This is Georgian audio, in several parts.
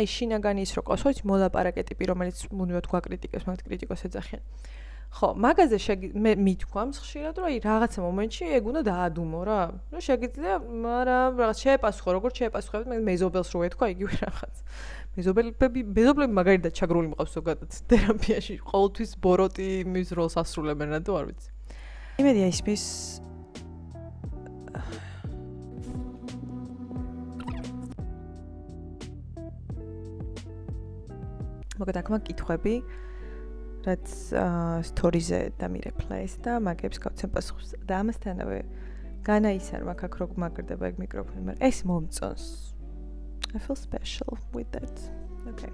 აი შინაგანი ის რო ყავს, ხო, მოლაპარაკე ტიპი, რომელიც მუდმივად გვაკრიტიკებს, მაგ კრიტიკოს ეძახიან. ხო, მაგაზე მე მithქვამს ხშირად, რომ აი რაღაცა მომენტში ეგ უნდა დაადუმო რა. ნუ შეგიძლია, მაგრამ რაღაც შეეპასუხო, როგორც შეეპასუხებთ, მე მეზობელს რო ეთქვა იგივე რაღაც. მეზობლები მაგალითად ჩაგრული მყავს ზოგადად თერაპიაში, ყოველთვის ბოროტი მის როლს ასრულებენ რა თუ არ ვიცი. იმედია ისმის მოგეთ აქ მაგ კითხვები რაც სტორიზე დამირეფლეს და მაგებს გავცემ პასუხს და ამასთანავე განაისარ მაგ აქ როგორ მაგრდება ეგ მიკროფონი, მაგრამ ეს მომწონს. I feel special with that. Okay.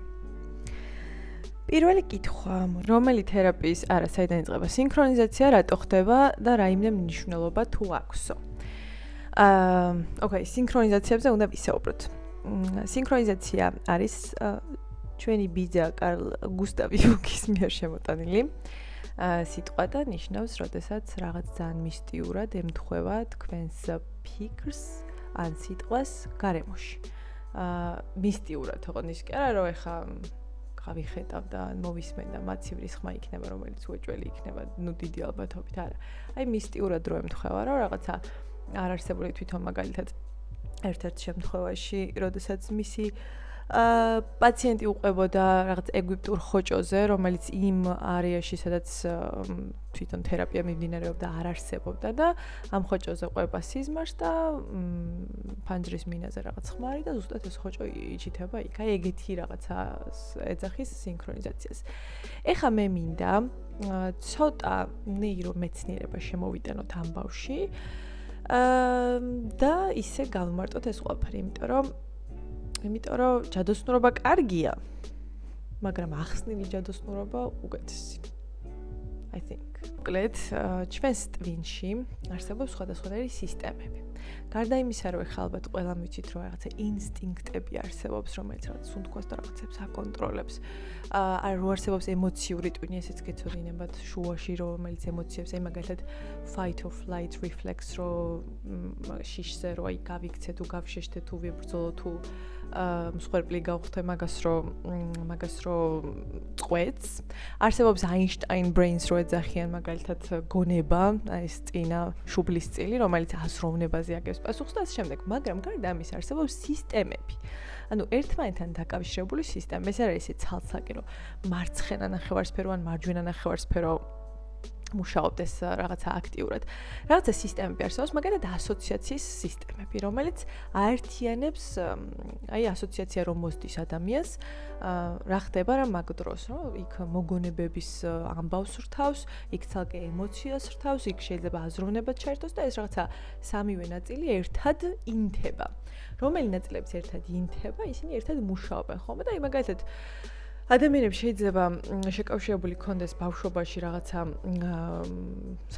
პირველი კითხვა, რომელი თერაპიის არა საიდან იწყება სინქრონიზაცია, რატო ხდება და რაიმე მნიშვნელობა თუ აქვსო. Okay, სინქრონიზაციებზე უნდა ვისაუბროთ. სინქრონიზაცია არის ჩვენი ბიძა კარლ გუსტავ იუნგის მიერ შემოტანილი სიტყვა და ნიშნავს, როდესაც რაღაც ძალიან მისტიურად ემთხვევა თქვენს ფიქრს ან სიტყვას გარემოში. მისტიურად თოყონის კი არა, რომ ეხა გავიხედავ და მოვისმენ და მაცივრის ხმა იქნება, რომელიც უეჭველი იქნება, ნუ დიდი ალბათობით არა. აი მისტიურად რო ემთხვევა, რომ რაღაცა არ არსებული თვითონ მაგალითად ერთ-ერთ შემთხვევაში, როდესაც მისი პაციენტი უყვებოდა რაღაც ეგვიპტურ ხოჭოზე, რომელიც იმ არეაში, სადაც თვითონ თერაპია მიმდინარეობდა, არ არსებობდა და ამ ხოჭოზე ყვება სიზმარს და ფანჯრის მინაზე რაღაც ხმარი და ზუსტად ეს ხოჭო იჩითება იქ. აი ეგეთი რაღაცა ეძახის სინქრონიზაციას. ეხა მე მინდა ცოტა ნეირომეცნიერება შემოვიტანოთ ამ ბავში და ისე გავმარტოთ ეს ყველაფერი, იმიტომ რომ ჯადოსნურობა კარგია, მაგრამ ახსნილი ჯადოსნურობა უკეთესი. I think. მოკლედ, ჩვენს ტვინში არსებობს სხვადასხვანაირი სისტემები. გარდა იმისა, რომ ეხლა ალბათ ყველამ ვიცით, რომ რაღაცა ინსტინქტები არსებობს, რომელიც რაღაც სუნთქვას და რაღაცებს აკონტროლებს. რო არსებობს ემოციური ტვინი, ესეც გეცოდინებათ შუაში, რომელიც ემოციებს, აი მაგალითად fight or flight reflex, რომ შიშზე რო აი გავიქცე თუ გავშეშთე თუ ვიბრძოლო თუ მსხვერპლი გავხდე მაგას რო წყვეტს. არსებობს Einstein brains რო ეძახიან მაგალითად გონება, აი ეს წინა შუბლის წილი, რომელიც აზროვნებაზე აგებს პასუხს და ასე შემდეგ. მაგრამ გარდა ამისა არსებობს სისტემები. ანუ ერთმანეთთან დაკავშირებული სისტემა. ეს არის ისე ცალსაკი, რომ მარცხენა ნახევარსფერო ან მარჯვენა ნახევარსფერო მუშაობდეს რაღაცა აქტიურად. რაღაცა სისტემები არსებობს, მაგალითად ასოციაციის სისტემები, რომელიც აერთიანებს, აი ასოციაცია რომ მოსდის ადამიანს, რა ხდება რა მაგ დროს, რომ იქ მოგონებების ამბავს რთავს, იქ ცალკე ემოციას რთავს, იქ შეიძლება აზროვნებაც ჩაერთოს და ეს რაღაცა სამივე ნაწილი ერთად ინთება. რომელი ნაწილების ერთად ინთება, ისინი ერთად მუშაობენ, ხოლმე და აი მაგალითად ადამიანებს შეიძლება შეკავშირებული ქონდეს ბავშვობაში რაღაცა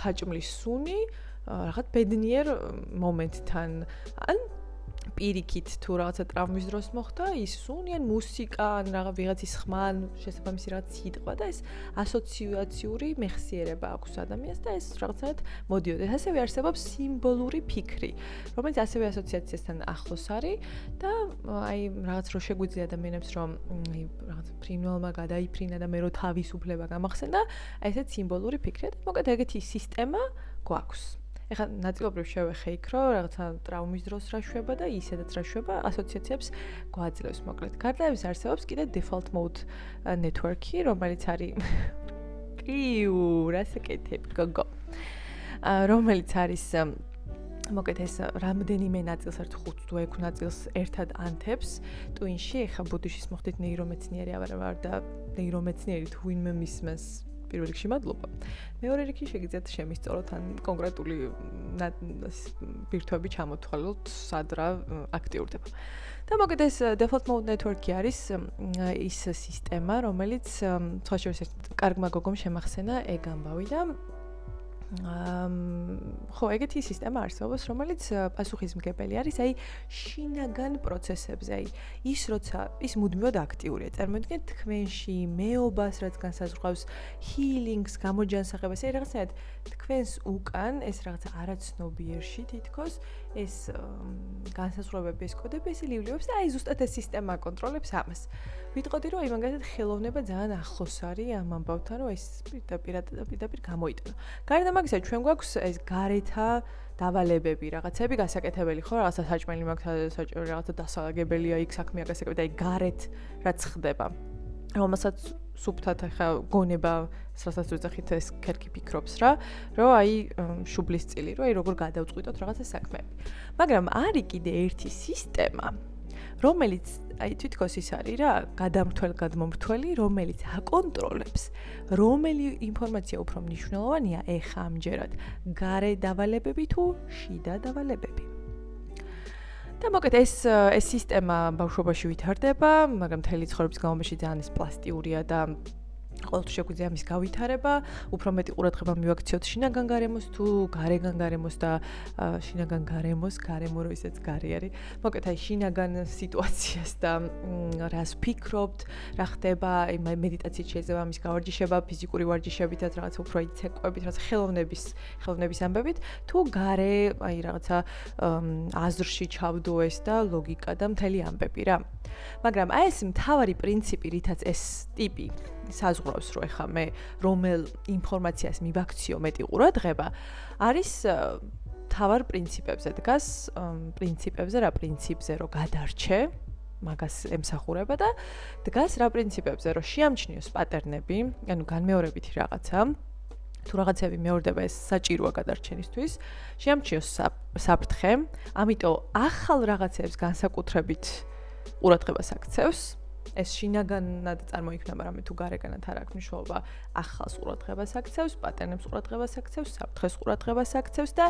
საჭმლის სუნი, რაღაც ბედნიერ მომენტთან, ან პირიქით თუ რაღაცა ტრავმის დროს მოხდა, ის სუნი ან მუსიკა, ან რაღაც ვიღაცის ხმა, ან შესაბამისი რაღაც სიტყვა და ეს ასოციაციური მეხსიერება აქვს ადამიანს და ეს რაღაცად მოდიოდეს. ასევე არსებობს სიმბოლური ფიქრი, რომელიც ასევე ასოციაციასთან ახლოს არის და აი რაღაც რო შეგვიძლია ადამიანებს რომ აი რაღაც ფრინველმა გადაიფრინა და მე რო თავისუფლება გამახსენდა, აი ესეც სიმბოლური ფიქრია და მოკლედ ეგეთი სისტემა გვაქვს. ეხლა ნაწილობრივ შევეხე იქ, რომ რაღაცა ტრავმის დროს რა შვება და ისედაც რა შვება, ასოციაციებს გვაძლევს მოკლედ. გარდა ამისა არსებობს კიდე default mode network-ი, რომელიც არის რასაკეთებ გოგო. რომელიც არის მოკლედ ეს რამდენიმე ნაწილს ერთ 5 თუ 6 ნაწილს ერთად ანთებს ტვინში. ეხლა ბუდიშის მოხდით ნეირომეცნიერი ვარ და ნეირომეცნიერი თუ ვინმე მისმენს პირველ რიგში მადლობა. მეორე რიგში შეგიძლიათ შემისწოროთ ან კონკრეტული ბირთვები ჩამოთვალოთ, სად რა აქტიურდება. და მოკლედ ეს default mode network-ი არის ის სისტემა, რომელიც სხვა შორის ერთ კარგმა გოგომ შემახსენა ეგ ამბავი და ხო, ეგეთი სისტემა არსებობს, რომელიც პასუხისმგებელი არის, აი შინაგან პროცესებზე, აი ის როცა ის მუდმივად აქტიურია. წარმოიდგინეთ თქვენში მეობას, რაც განსაზღვრავს ჰილინგს, გამოჯანსაღებას, აი რაღაცნაირად თქვენს უკან ეს რაღაცა არაცნობიერში თითქოს ეს განსაზღვრებები, ეს კოდები ეს ლივლივებს და აი ზუსტად ეს სისტემა აკონტროლებს ამას. ვიტყოდი რომ აი მაგალითად ხელოვნება ძალიან ახლოს არის ამ ამბავთან, რომ ეს პირდაპირ გამოიტანო. გარდა მაგისა, ჩვენ გვაქვს ეს გარეთა დავალებები, რაღაცები გასაკეთებელი ხო, რაღაცა საჭმელი მაქვს, საჭმელი რაღაცა დასალაგებელია, იქ საქმეა გასაკეთებელი, აი გარეთ რაც ხდება. რომელსაც სუფთად ახლა გონება, რასაც ვეძახით ეს ქერქი ფიქრობს რა, რომ აი შუბლის წილი, რომ აი როგორ გადავწყვიტოთ რაღაცა საქმეები. მაგრამ არის კიდე ერთი სისტემა, რომელიც აი თვითონ ის არის რა, გადამრთველი, რომელიც აკონტროლებს, რომელი ინფორმაცია უფრო მნიშვნელოვანია ეხა ამჯერად, გარე დავალებები თუ შიდა დავალებები. და მოკეთ ეს სისტემა ბავშვობაში ვითარდება, მაგრამ მთელი ცხოვრების განმავლობაში ძალიან ეს პლასტიურია და ყოველთვის შეგვიძლია ამის გავითარება, უფრო მეტი ყურადღება მივაქციოთ შინაგან გარემოს თუ გარეგან გარემოს და შინაგან გარემოს, გარემო რო ისეც გარე არის. მოკეთ აი შინაგან სიტუაციას და რას ფიქრობთ, რა ხდება, აი მედიტაციით შეიძლება ამის გავარჯიშება, ფიზიკური ვარჯიშებითაც რაღაცა უფრო იცეკვებით, რაღაცა ხელოვნების ამბებით, თუ გარე აი რაღაცა აზრში ჩავდოეს და ლოგიკა და მთელი ამბები რა. მაგრამ აი ეს მთავარი პრინციპი, რითაც ეს ტიპი საზღვრავს, რომ ეხა მე რომელ ინფორმაციას მივაქციო მეტი ყურადღება, არის მთავარ პრინციპებზე დგას, პრინციპზე, რომ გადარჩე, მაგას ემსახურება და დგას რა პრინციპებზე, რომ შეამჩნიოს პატერნები, ანუ განმეორებითი რაღაცა, თუ რაღაცები მეორდება ეს საჭიროა გადარჩენისთვის, შეამჩნიოს საფრთხე, ამიტომ ახალ რაღაცებს განსაკუთრებით ყურადღებას აქცევს. ეს შინაგანად წარმოიქმნება, რამე თუ გარეგანად არ აქვს მნიშვნელობა, ახალს ყურადღებას აქცევს, პატერნებს ყურადღებას აქცევს, საფრთხეს ყურადღებას აქცევს და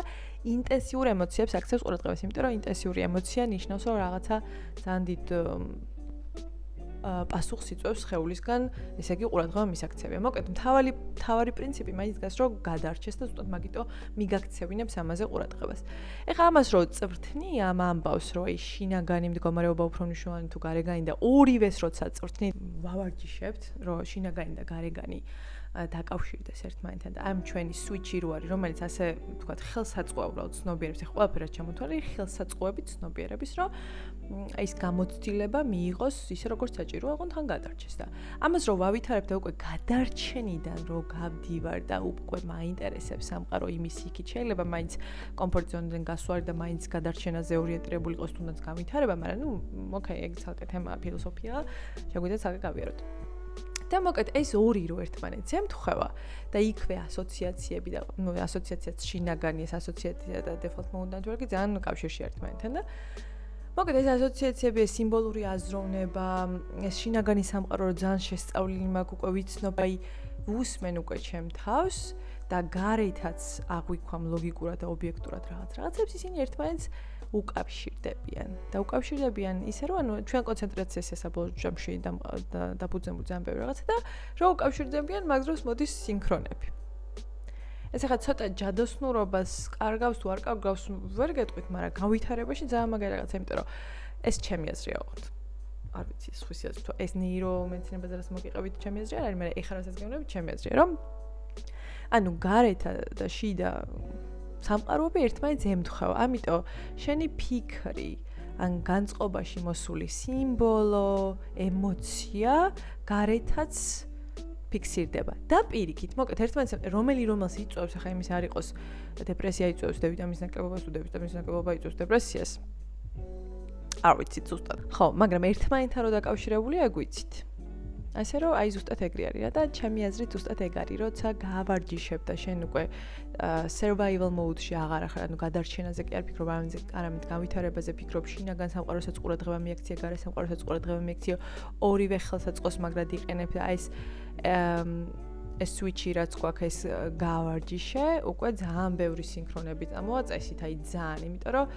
ინტენსიურ ემოციებს აქცევს ყურადღებას, იმიტომ რომ ინტენსიური ემოცია ნიშნავს, რომ რაღაცა ძალიან დიდ პასუხს იწვევს სხეულისგან, ესე იგი ყურადღება მისაქცევია. მოკეთ, მთავარი პრინციპი მაინც დგას, რომ გადარჩეს და ზუსტად მაგიტო მიგაქცევინებს ამაზე ყურადღებას. ეხლა ამას რო წვრთნი ამ ამბავს, რომ აი შინაგანი მდგომარეობა უფრო მნიშვნელოვანი თუ გარეგანი და ორივეს როცა წვრთნი, ვავარჯიშებთ, რომ შინაგანი და გარეგანი დაკავშირდეს ერთმანეთთან და ამ ჩვენი სუიჩი რო არის, რომელიც ასე ვთქვათ, ხელსაწყოა უბრალოდ ცნობიერებს, ეხლა ყველაფერად ჩამოთვალე, ხელსაწყოებით ცნობიერების, რომ ეს გამოცდილება მიიღოს ისე როგორც საჭიროა, ოღონდ თან გადარჩეს და ამას რო ვავითარებ და უკვე გადარჩენიდან რო გავდივარ და უკვე მაინტერესებს სამყარო იმის იქით, შეიძლება მაინც კომფორტ ზონიდან გასვარი და მაინც გადარჩენაზე ორიენტირებული იყოს თუნდაც გავითარება, მაგრამ ოკეი, ეგ ცალკე თემა ფილოსოფიაა, შეგვიძლია ცალკე გავიაროთ. და მოკეთ ეს ორი რო ერთმანეთს ემთხვევა და იქვე ასოციაციები და ასოციაციაც შინაგანი ეს ასოციაცია და default mode network-ი ძალიან კავშირში ერთმანეთთან და მოკეთ ეს ასოციაციები ეს სიმბოლური აზროვნება ეს შინაგანი სამყარო რო ძალიან შესწავლილი მაქვს უკვე ვიცნობ აი ვუსმენ უკვე ჩემ თავს და გარეთაც აღვიქვამ ლოგიკურად და ობიექტურად რაღაცებს ისინი ერთმანეთს უკავშირდებიან და უკავშირდებიან ისე რომ ანუ ჩვენ კონცენტრაციას საბოლოო ჯამში დაფუძნებული ძალიან ბევრი რაღაცა და რო უკავშირდებიან მაგ დროს მოდის სინქრონები. ეს ახლა ცოტა ჯადოსნურობას კარგავს თუ არ კარგავს ვერ გეტყვით, მაგრამ გავითარებაში ძალიან მაგარი რაღაცა, იმიტომ რომ ეს ჩემი აზრია ოღონდ. არ ვიცი, სხვისი აზრი თუ ეს ნეირომედიცინებაზე რაც მოგიყევით ჩემი აზრი არ არის, მაგრამ ეხლა რასაც გეუბნებით ჩემი აზრია, რომ ანუ გარეთა და შიდა სამყაროები ერთმანეთს ემთხვევა. ამიტომ შენი ფიქრი ან განწყობაში მოსული სიმბოლო, ემოცია გარეთაც ფიქსირდება. და პირიქით, მოკეთ ერთმანეთს რომელს იწვევს, ახლა იმის არ იყოს დეპრესია იწვევს დ-ვიტამინის ნაკლებობას თუ დ-ვიტამინის ნაკლებობა იწვევს დეპრესიას. არ ვიცით ზუსტად. ხო, მაგრამ ერთმანეთთან რო დაკავშირებულია, ეგ ვიცით. ასე რომ აი ზუსტად ეგრე არის რა და ჩემი აზრით ზუსტად ეგ არის, როცა გავარჯიშებ და შენ უკვე survival mode-ში აღარ ახარ, ანუ გადარჩენაზე კი არ ფიქრობ, არამედ გავითარებაზე ფიქრობ, შინაგან სამყაროსაც ყურადღება მიაქცია, გარე სამყაროსაც ყურადღება მიაქცია, ორივე ხელსაწყოს მაგრად იყენებ და ეს სუიჩი რაც გვაქვს ეს გავარჯიშე, უკვე ძალიან ბევრი სინქრონები წამოვაწესით, აი ძალიან, იმიტომ რომ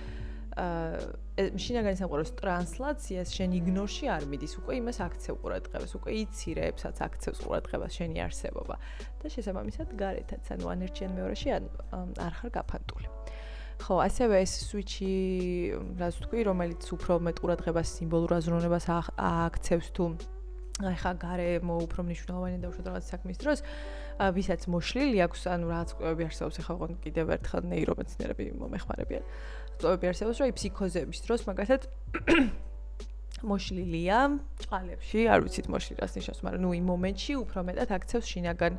შინაგანი სამყაროს ტრანსლაციას შენ იგნორში არ მიდის, უკვე იმას აქცევ ყურადღებას, უკვე იცირებსაც აქცევს ყურადღებას შენი არსებობა და შესაბამისად გარეთაც, ანუ ან ერთში ან მეორეში არ ხარ გაფანტული. ხო, ასევე ეს სვიჩი, რაც ვთქვი, რომელიც უფრო მეტ ყურადღებას სიმბოლურ აზროვნებას ააქცევს თუ ახლა გარემო უფრო მნიშვნელოვანი და უშუალოდ რაღაც საქმის დროს, ვისაც მოშლილი აქვს, ანუ რაღაც კვლევები არსებობს, ახლა ვიღონ კიდევ ერთხელ ნეირომეცნიერები მომეხმარებიან. კვლევები არსებობს, რომ ფსიქოზების დროს მაგალითად მოშლილია წყალებში, არ ვიცით მოშლილი რას ნიშნავს, მაგრამ ნუ იმ მომენტში უფრო მეტად აქცევს შინაგან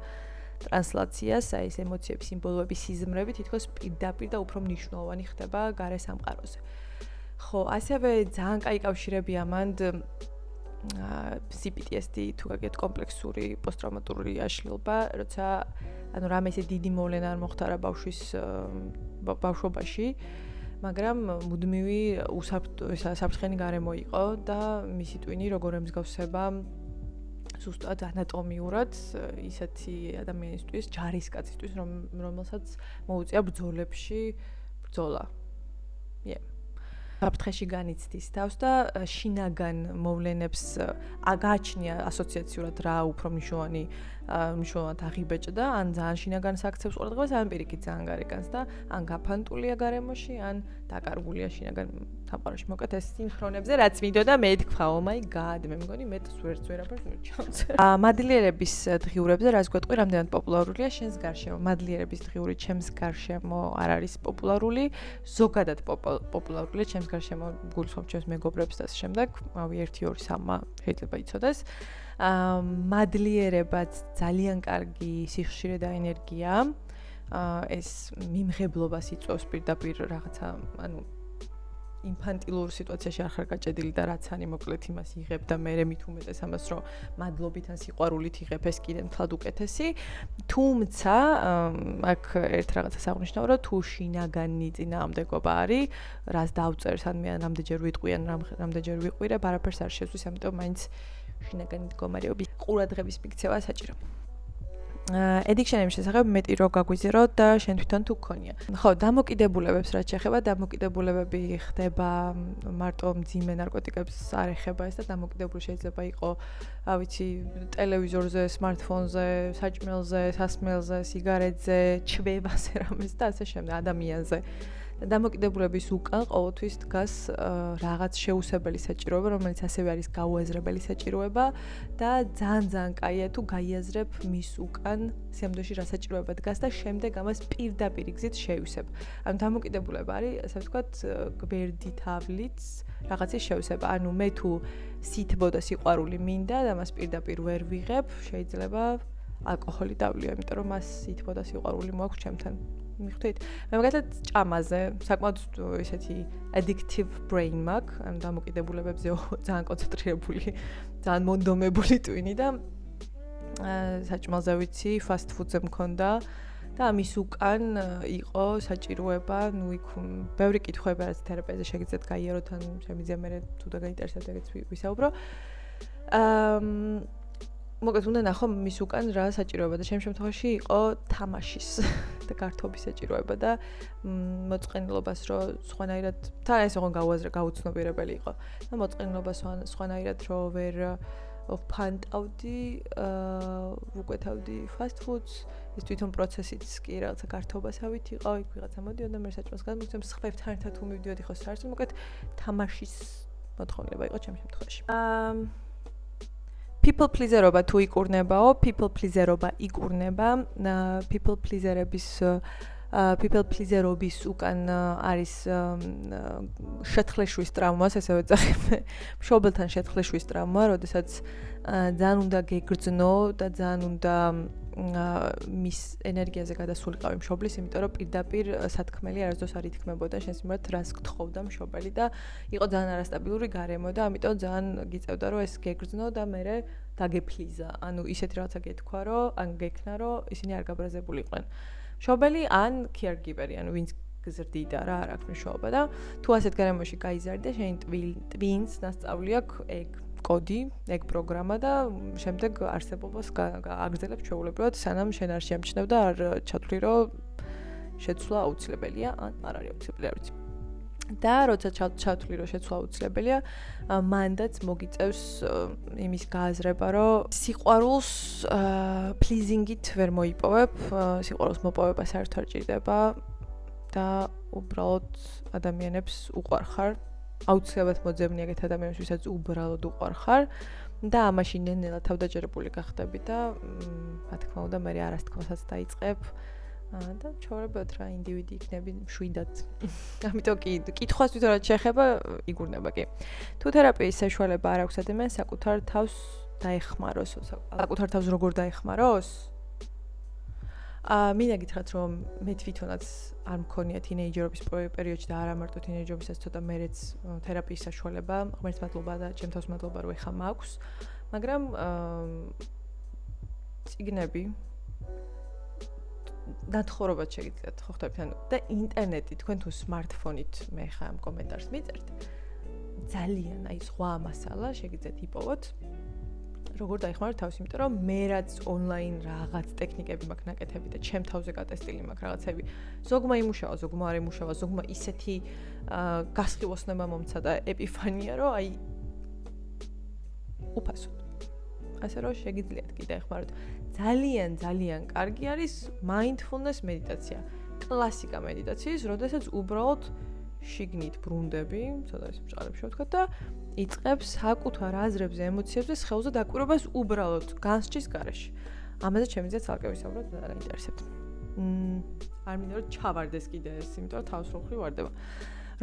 ტრანსლაციას, აი ეს ემოციების, სიმბოლოების სიზმრები თითქოს პირდაპირ და უფრო მნიშვნელოვანი ხდება გარე სამყაროზე. ხო, ასევე ძალიან კაი კავშირები ამანდ CPTSD თუ გაგეთ კომპლექსური პოსტტრაუმატული აშლილობა, როცა ანუ რამე ესე დიდი მოვლენა არ მოხდარა ბავშვობაში, მაგრამ მუდმივი საფრთხენი გარემო იყო და მისი ტვინი როგორ ემსგავსება ზუსტად ანატომიურად ისეთი ადამიანისთვის, ჯარისკაცისთვის, რომელსაც მოუწია ბრძოლებში ბრძოლა. საფრთხეში განიცდის თავს და შინაგან მოვლენებს გააჩნია ასოციაციურად რა უფრო მნიშვნელოვნად აღიბეჭდა, ან ძალიან შინაგან საქცევს ყურადღებას, ან პირიქით ძალიან გარეკანს და ან გაფანტულია გარემოში, ან დაკარგულია შინაგან სამყაროში. მოკლედ ეს სინქრონებზე რაც მინდოდა მე თქვა, oh my god, მე მგონი მეტს ვერაფერს ვერ ჩავს. მადლიერების დღიურებზე რაც გვეტყვი, რამდენად პოპულარულია შენს გარშემო? მადლიერების დღიური ჩემს გარშემო არ არის პოპულარული, ზოგადად პოპულარულია ჩემს გარშემო, გულისხმობ ჩემს მეგობრებს და შემდეგ, 1 2 3 შეიძლება იცოდეს. მადლიერებაც ძალიან კარგი სიხშირე და ენერგია. ეს მიმღებლობას იწვევს პირდაპირ რაღაცა, ანუ ინფანტილურ სიტუაციაში არ ხარ გაჭედილი და რაც ანი მოკლედ იმას იღებ და მე მით უმეტეს ამას რომ მადლობით ან სიყვარულით იღებ ეს კიდე მთლად უკეთესი. თუმცა აქ ერთ რაღაცას აღნიშნავ, რომ თუ შინაგანი წინააღმდეგობა არის, რაც დავწერს ან მე რამდენჯერ ვიტყვი ან რამდენჯერ ვიყვირე, არაფერს არ შეცვის, ამიტომ მაინც შინაგანი მდგომარეობის ყურადღების მიქცევა საჭირო. Addiction-ების შესახებ მეტი რო გაგვიზიარო და შენ თვითონ თუ გქონია. ხო, დამოკიდებულებებს რაც შეეხება, დამოკიდებულებები ხდება მარტო მძიმე ნარკოტიკებს არ ეხება ეს და დამოკიდებული შეიძლება იყოს, ვიცი, ტელევიზორზე, smartphone-ზე, საჭმელზე, სასმელზე, სიგარეტზე, ჩვევაზე რამეს და ასე შემდეგ ადამიანზე. დამოკიდებულების უკან ყოველთვის დგას რაღაც შეუსებელი საჭიროება, რომელიც ასევე არის გაუაზრებელი საჭიროება და ძალიან კაია თუ გაიაზრებ მის უკან სამდოში რა საჭიროება დგას და შემდეგ ამას პირდაპირ გზით შევისებ. ანუ დამოკიდებულება არის, ასე ვთქვათ, გვერდი თავლით რაღაცის შევისება. ანუ მე თუ სითბო და სიყვარული მინდა და მას პირდაპირ ვერ ვიღებ, შეიძლება ალკოჰოლი დავლიო, იმიტომ რომ მას სითბო და სიყვარული მოაქვს ჩემთან. მიხვდით? მე მაგალითად ჭამაზე, საკმაოდ ესეთი addictive brain მაქვს, ანუ დამოკიდებულებებზე ძალიან კონცენტრირებული, ძალიან მონდომებული ტვინი და საჭმელზე ვიცი, fast food-ზე მქონდა და ამის უკან იყო საჭიროება, ნუ იქ ბევრი კითხვები რაც თერაპიაზე შეგიძლიათ გაიაროთ, ან შემიძლია მე თუ და გაინტერესებთ ეგეც ვისაუბრო. მოკლედ უნდა ნახო მის უკან რა საჭიროება და ჩემ შემთხვევაში იყო თამაშის და გართობის საჭიროება და მოწყენილობას რომ სხვანაირად თან ეს ოღონ გაუცნობიერებელი იყო და მოწყენილობას სხვანაირად რომ ვერ ვფანტავდი ვუკვეთავდი fast foods ეს თვითონ პროცესიც კი რაღაცა გართობასავით იყო იქ ვიღაცა მოდიოდა მე საჭმელს გამიგცემ სხვებთან ერთად თუ მივდიოდი ხო საერთოდ მოკლედ თამაშის მოთხოვნილება იყო ჩემ შემთხვევაში people pleaser-ობა თუ იკურნებაო, people pleaser-ობა იკურნება, people pleaser-ობის უკან არის შეთხლეშვის ტრავმას, ესე ვეძახებ, მშობელთან შეთხლეშვის ტრავმა, როდესაც ძალიან უნდა გეგრძნო და ძალიან უნდა მის ენერგიაზე გადასულიყავი მშობლის, იმიტომ რომ პირდაპირ სათქმელი არასდროს არ ითქმებოდა შენს მიმართ რას გთხოვდა მშობელი და იყო ძალიან არასტაბილური გარემო და ამიტომ ძალიან გიწევდა რომ ეს გეგრძნო და მე დაგეფლიზა. ანუ ისეთი რაღაცა გეთქვა რომ ან გექნა რომ ისინი არ გაბრაზებულიყვნენ. მშობელი ან caregiver-ი, ანუ ვინც გზრდიდა რა არ აქვს მნიშვნელობა და თუ ასეთ გარემოში გაიზარდა შენი twins ნასწავლი აქვს ეგ კოდი, ეგ პროგრამა და შემდეგ არსებობას აგრძელებს ჩვეულებრივად, სანამ შენ არ შეამჩნევ და არ ჩათვლი, რომ შეცვლა აუცილებელია, ან არ არის აუცილებელი, არ ვიცი. და როცა ჩავთვლი რომ შეცვლა უცლებელია, მანდაც მოგიწევს იმის გააზრება, რომ სიყვარულს პლიზინგით ვერ მოიპოვებ, სიყვარულს მოპოვება საერთოდ არ ჭირდება და უბრალოდ ადამიანებს უყვარხარ. აუცილებლად მოძებნი ეგეთ ადამიანებს, ვისაც უბრალოდ უყვარხარ და ამაში ნენელა თავდაჯერებული გახდები და რა თქმა უნდა მე არასთქვასაც დაიწყებ და ჩავარებად რა ინდივიდი იქნები მშვიდად. ამიტომ კი კითხვას თვითონ რაც შეეხება იგურნება კი. თუ თერაპიის საშუალება არ აქვს ადამიანს საკუთარ თავს დაეხმაროს, საკუთარ თავს როგორ დაეხმაროს? მინდა გითხრათ რომ მე თვითონაც არ მქონია თინეიჯერობის პერიოდში და არა მარტო თინეიჯერობისას ცოტა მერეც თერაპიის საშუალება, ღმერთს მადლობა და ჩემ თავს მადლობა რომ ეხა მაქვს, მაგრამ წიგნები დათხოვრობად შეგიძლიათ ხო ხტებით ანუ და ინტერნეტი თქვენ თუ smartphone-ით მე ხა ამ კომენტარს მიწერთ ძალიან აი სხვა მასალა შეგიძლიათ იპოვოთ როგორ დაიხმაროთ თავს იმიტომ რომ მე რაც ონლაინ რაღაც ტექნიკები მაქვს ნაკეთები და ჩემ თავზე გატესტილი მაქვს რაღაცები ზოგმა იმუშავა ზოგმა არ იმუშავა ზოგმა ისეთი გასხივოსნება მომცა და ეპიფანია რომ აი უფასოდ ასე რომ შეგიძლიათ კი დაეხმაროთ ძალიან კარგი არის mindfulness მედიტაცია. კლასიკა მედიტაციის, როდესაც უბრალოდ შიგნით ბრუნდები, ცოტა ის მჭყარებში ვთქვა და იწყებს საკუთარ აზრებზე, ემოციებზე, სხეულზე დაკვირვებას უბრალოდ განსჯის გარეშე. ამაზე შემიძლია ცალკე ვისაუბროთ, არ აინტერესებთ. არ მინდა რომ ჩავარდეს კიდე ეს, იმიტომ რომ თავსრულხრი ვარდება.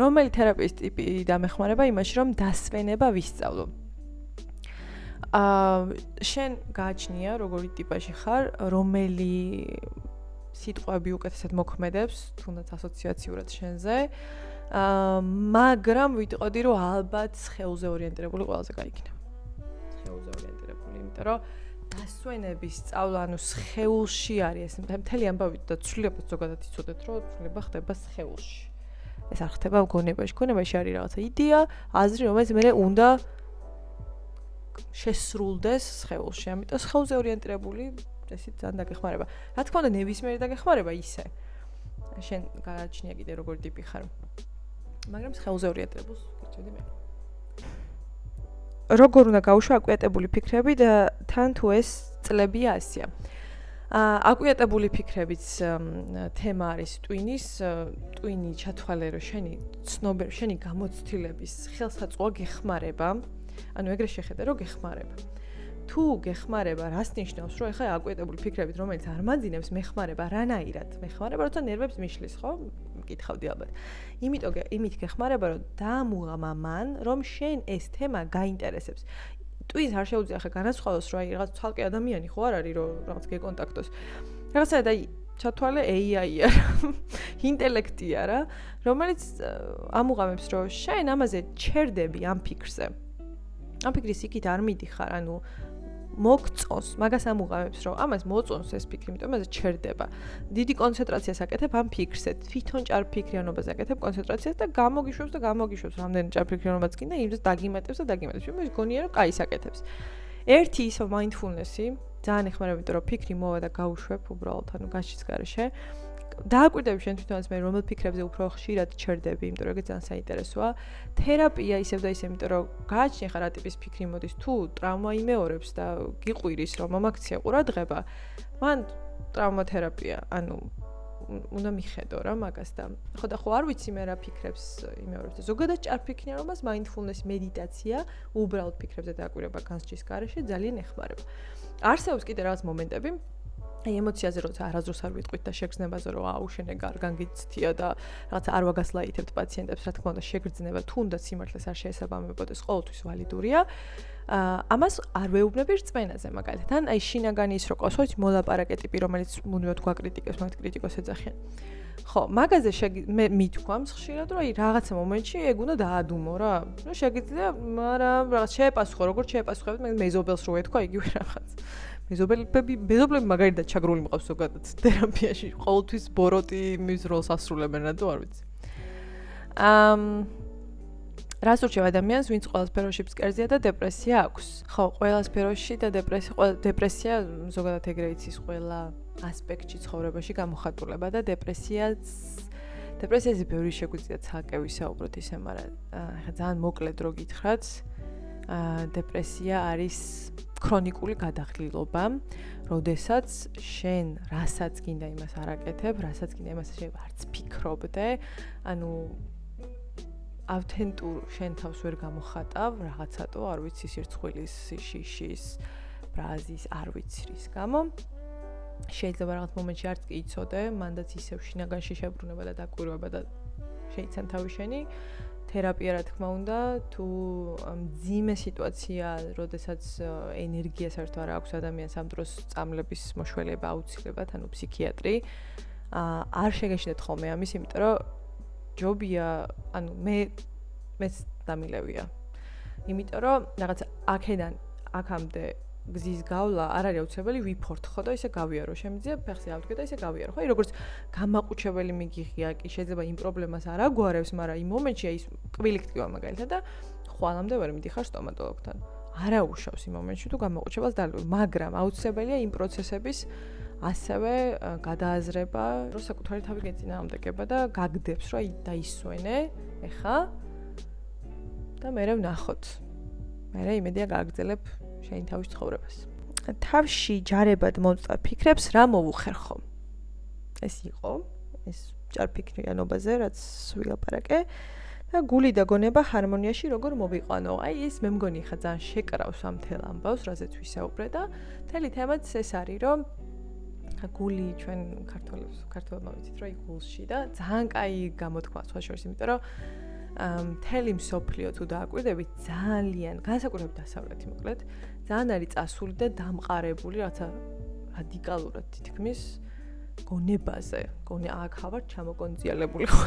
რომელი თერაპიის ტიპი დამეხმარება იმაში, რომ დასვენება ვისწავლო. შენ გააჩნია როგორი ტიპაში ხარ, რომელი სიტყვები უკეთესად მოქმედებს, თუნდაც ასოციაციურად შენზე, მაგრამ ვიტყოდი რომ ალბათ სხეულზე ორიენტირებული ყველაზე გაიქნება. სხეულზე ორიენტირებული, იმიტომ რომ დასვენების სწავლა, ანუ სხეულში არის, მთელი ამბავი და ცვლილებაც ზოგადად იცოდეთ, რომ ცვლილება ხდება სხეულში. ეს არ ხდება გონებაში. გონებაში არის რაღაცა იდეა, აზრი, რომელიც მე უნდა შესრულდეს სხეულში. ამიტომ სხეულზე ორიენტირებული ესეც ძალიან დაგეხმარება. რა თქმა უნდა, ნებისმიერი დაგეხმარება ისე. შენ გააჩნია კიდე როგორი ტიპი ხარ. მაგრამ სხეულზე ორიენტირებულს გიჩვენდი მე. როგორ უნდა გაუშვა აკვიატებული ფიქრები და თან თუ ეს წლებია ასია. აკვიატებული ფიქრებიც თემა არის ტვინი ჩათვალე რომ შენი გამოცდილების ხელსაწყოა გეხმარება. ანუ ეგრე შეხედე რომ გეხმარება. თუ გეხმარება, რას ნიშნავს, რომ ეხლა აკვიატებული ფიქრებით, რომელიც არ მაძინებს, მეხმარება რანაირად? მეხმარება, როცა ნერვებს მიშლის, ხო? მკითხავდი ალბათ. იმით გეხმარება, რომ დაამუღამა მან, რომ შენ ეს თემა გაინტერესებს. ტვინს არ შეუძლია ხა განასხვავოს, რომ აი რაღაც ცალკე ადამიანი ხო არ არის, რომ რაღაც გეკონტაქტოს. რაღაცა და ჩათვალე AI-ია, ინტელექტია რა, რომელიც ამუღამებს, რომ შენ ამაზე ჩერდები ამ ფიქრზე. ამ ფიქრის იქით არ მიდიხარ, ანუ მოგწონს, მაგას ამუღამებს, რომ ამას მოწონს ეს ფიქრი, იმიტომ ამაზე ჩერდება. დიდი კონცენტრაციას აკეთებ ამ ფიქრზე, თვითონ ჭარბფიქრიანობას აკეთებ კონცენტრაციას და გამოგიშვებს, რამდენი ჭარბფიქრიანობაც გინდა, იმას დაგიმატებს და დაგიმატებს. მე მგონია, რომ კაის აკეთებს. ერთი ისო mindfulness-ი ძალიან ეხმარება, იმიტომ რომ ფიქრი მოვა და გაუშვებ უბრალოდ, ანუ განსჯის გარეშე. დააკვირდები შენ თვითონაც მე რომელ ფიქრებზე უფრო ხშირად ჩერდები, იმიტომ რომ ეგეც ძალიან საინტერესოა. თერაპია ისევ და ისევ, იმიტომ რომ გააჩნია ხარ რა ტიპის ფიქრი მოდის, თუ ტრავმა იმეორებს და გიყვირის რომ მომაქცია ყურადღება, მან ტრავმათერაპია, ანუ უნდა მიხედო რა მაგას და ხო არ ვიცი მე რა ფიქრებს იმეორებს და ზოგადად ჭარბფიქრიანობას mindfulness მედიტაცია უბრალოდ ფიქრებზე დააკვირვება განსჯის გარეშე ძალიან ეხმარება. არსებობს კიდე რაღაც მომენტები აი ემოციაზე როცა არასდროს არ ვიტყვით და შეგრძნებაზე რომ აუ შენ გარგან გიცთია და რაღაც არ ვაგასლაითებთ პაციენტებს რა თქმა უნდა შეგრძნება თუნდაც სიმართლეს არ შეესაბამებოდეს ყოველთვის ვალიდურია ამას არ ვეუბნები რწმენაზე მაგალითად ან აი შინაგანი ის რო ყავს ხო მოლაპარაკე ტიპი რომელიც მუდმივად გვაკრიტიკებს მათ კრიტიკოს ეძახიან ხო მაგაზე მე მithქვამს ხშირად რომ აი რაღაცა მომენტში ეგ უნდა დაადუმო რა ნუ შეგიძლია მაგრამ რაღაც შეეპასუხო როგორც შეეპასუხებთ მე მეზობელს რო ეთქვა იგივე რაღაც მეზობლები მაგალითად ჩაგრული მყავს ზოგადად თერაპიაში ყოველთვის ბოროტი მის როლს ასრულებენ რატო არ ვიცი რას ურჩევ ადამიანს ვინც ყველა სფეროში ფსკერზეა და დეპრესია აქვს ხო ყველა სფეროში და დეპრესია ზოგადად ეგრე იცის ყველა ასპექტში ცხოვრებაში გამოხატულება და დეპრესიაზე ბევრი შეგვიძლია ცალკე ვისაუბროთ ისე, მაგრამ ხა ძალიან მოკლედ რო გითხრათ, დეპრესია არის ქრონიკული გადაღლილობა, როდესაც შენ რასაც გინდა იმას არ აკეთებ, რასაც გინდა იმას არც ფიქრობდე, ანუ ავთენტურ შენ თავს ვერ გამოხატავ რაღაცატო, არ ვიცი სირცხვილის, შიშის, ბრაზის, არ ვიცი რის გამო. შეიძლება რაღაც მომენტში არც კი იცოდე, მანდაც ისევ შინაგანში შებრუნება და დაკვირვება და შეიცან თავი შენი. თერაპია რა თქმა უნდა, თუ მძიმე სიტუაცია, როდესაც ენერგია საერთოდ არ აქვს ადამიანს ამ დროს წამლების მოშველება აუცილებლად, ანუ ფსიქიატრი. არ შეგეშინდეთ ხოლმე ამის, იმიტომ რომ ჯობია, ანუ მეც დამილევია. იმიტომ რომ რაღაც აქედან აქამდე გზის გავლა არ არის აუცილებელი ვიფორთხო და ისე გავიარო. შემიძლია ფეხზე ავდგე და ისე გავიარო. ხო, როგორც გამაყუჩებელი მიგიღია კი, შეიძლება იმ პრობლემას არ აგვარებს, მაგრამ იმ მომენტში ის კბილი გტკივა მაგალითად და ხვალამდე ვერ მიდიხარ სტომატოლოგთან. არა უშავს იმ მომენტში თუ გამაყუჩებას დალევ, მაგრამ აუცილებელია იმ პროცესების ასევე გადააზრება, რომ საკუთარი თავი გეწინააღმდეგება და გაგდებს, რომ დაისვენე, ეხა და მერე ვნახოთ. მერე იმედია გააგრძელებ შენი თავის ცხოვრებას. თავში ჯარებად მომწვა ფიქრებს რა მოუხერხო? ეს იყო, ეს ჯარფიქრიანობაზე, რაც ვილაპარაკე და გული და გონება ჰარმონიაში როგორ მოვიყვანო. აი ეს მე მგონი ხა ძალიან შეკრავს ამ თელ ამბავს, რაზეც ვისაუბრე და მთელი თემაც ეს არის, რომ გული ჩვენ ქართველებმა ვიცით, რომ იგულში და ძალიან კაი გამოთქვა სხვა შორის, იმიტომ რომ მთელი მსოფლიო თუ დააკვირდებით ძალიან განსაკუთრებით დასავლეთი მოკლედ ძალიან არის წასული და დამყარებული რაღაცა რადიკალურად თითქმის გონებაზე. აქ ხავარ ჩამოკონძიალებული ხო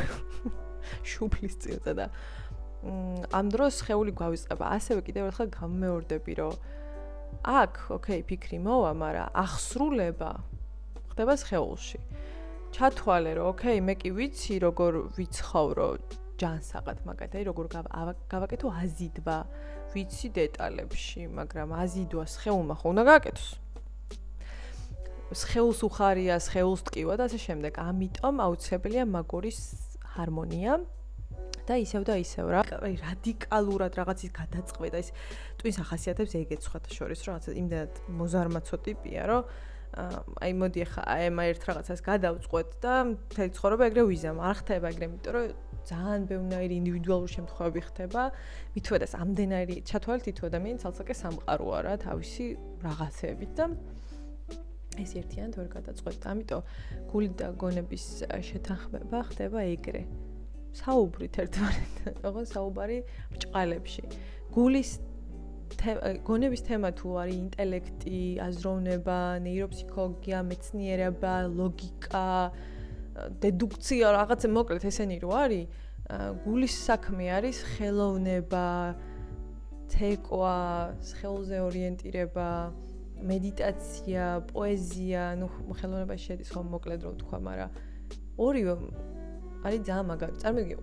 შუბლის წილზე და ამ დროს ხეული გვავიწყება. ასევე კიდევ ერთხელ გამმეორდები, რომ აქ, ოკეი, ფიქრი მოვა, მაგრამ ახსრულება ხდება სხეულში. ჩათვალე, რომ ოკეი, მე კი ვიცი, როგორ ვიცხოვრო ჯანსაღად მაგათი, როგორ გავაკეთო აზიდვა, ვიცი დეტალებში, მაგრამ აზიდვა სხეულმა ხო უნდა გააკეთოს. სხეულს უხარია, სხეულს ტკივა და ასე შემდეგ. ამიტომ აუცილებელია მაგორის ჰარმონია და ისევ რა, რადიკალურად რაღაცის გადაწყვეტა, ის ტვინს ახასიათებს ეგეც სხვათა შორის, რომ რაღაცა იმდენად მოზარმაცო ტიპია, რომ აი მოდი ახლა აემა ერთ რაღაცას გადავწყვეტ და მთელი ცხოვრება ეგრე ვიზამ. არ ხდება ეგრე, იმიტომ რომ ძალიან ბევრი ინდივიდუალური შემთხვევები ხდება. მithuedas ამდენარი ჩათვალეთ თითო ადამიანი ცალსაკე სამყაროა რა, თავისი რაღაცეებით და ეს ერთიანად ვერ გადაწყვეტ. ამიტომ გული და გონების შეთანხმება ხდება ეგრე. საუბრით ერთმანეთთან, ოღონდ საუბარი ბრჭყალებში. გონების თემა თუ არის ინტელექტი, აზროვნება, ნეიროფსიქოლოგია, მეცნიერება, ლოგიკა, დედუქცია, რაღაცა მოკლედ ესენი რო არის, გულის საქმე არის ხელოვნება, თეკვა, სხეულზე ორიენტირება, მედიტაცია, პოეზია, ну, ხელოვნებაში შედის ხომ მოკლედ რო ვთქვა, მაგრამ ორივე არის ძალიან მაგარი. წარმოგიდგენ,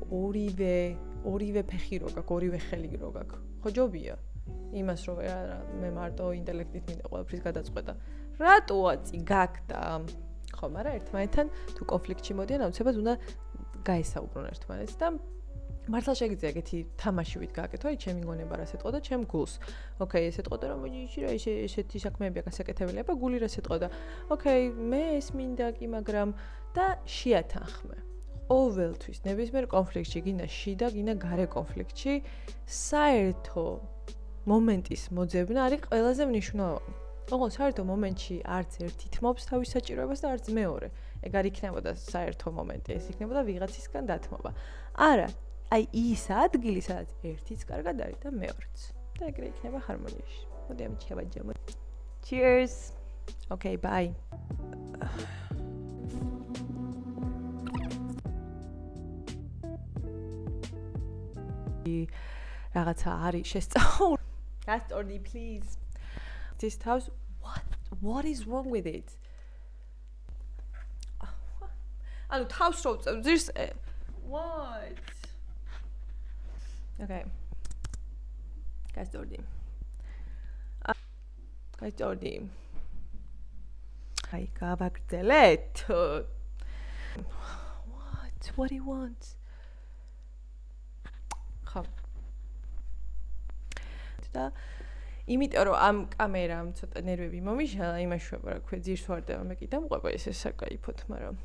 ორივე ფეხი რო გაქვს, ორივე ხელი რო გაქვს. ხო ჯობია? იმას რო მე მარტო ინტელექტით მინდა ყველაფრის გადაწყვეტა. რატოა წი გაქვს და ხო, მაგრამ ერთმანეთთან თუ კონფლიქტში მოდიან, აუცილებლად უნდა გაესაუბრონ ერთმანეთს და მართლა შეგიძლია ეგეთი თამაშივით გააკეთო, აი ჩემი გონება რას ეტყოდა, ჩემ გულს. ოკეი, ეს ეტყოდა რომ ესეთი საქმეები გასაკეთებელია, და გული რას ეტყოდა. ოკეი, მე ეს მინდა კი, მაგრამ და შეათანხმე. ყოველთვის ნებისმიერ კონფლიქტში, გინდა შიდა, გინდა გარე კონფლიქტში, საერთო მომენტის მოძებნა არის ყველაზე მნიშვნელოვანი. ოღონდ საერთო მომენტში არც ერთი თმობს თავის საჭიროებას და არც მეორე. ეგ არ იქნებოდა საერთო მომენტი, ეს იქნებოდა ვიღაცისგან დათმობა. არა, აი ის ადგილი, სადაც ერთიც კარგად არის და მეორეც. და ეგრე იქნება ჰარმონიაში. მოდი ამით შევაჯამოთ. Cheers. Okay, bye. რაღაცა არის შესწავლ. Gastordi, please. This house, what is wrong with it? ანუ თავს რო წევს what? Okay. Gastordi. აი გავაგრძელეთ. What? It's what he wants. ხო. და იმიტომ რომ ამ კამერამ ცოტა ნერვები მომიშალა, იმაშუება რა ქვია, ძირს ვარდება, მე კიდე მყვება ეს საკაიფოთ, მაგრამ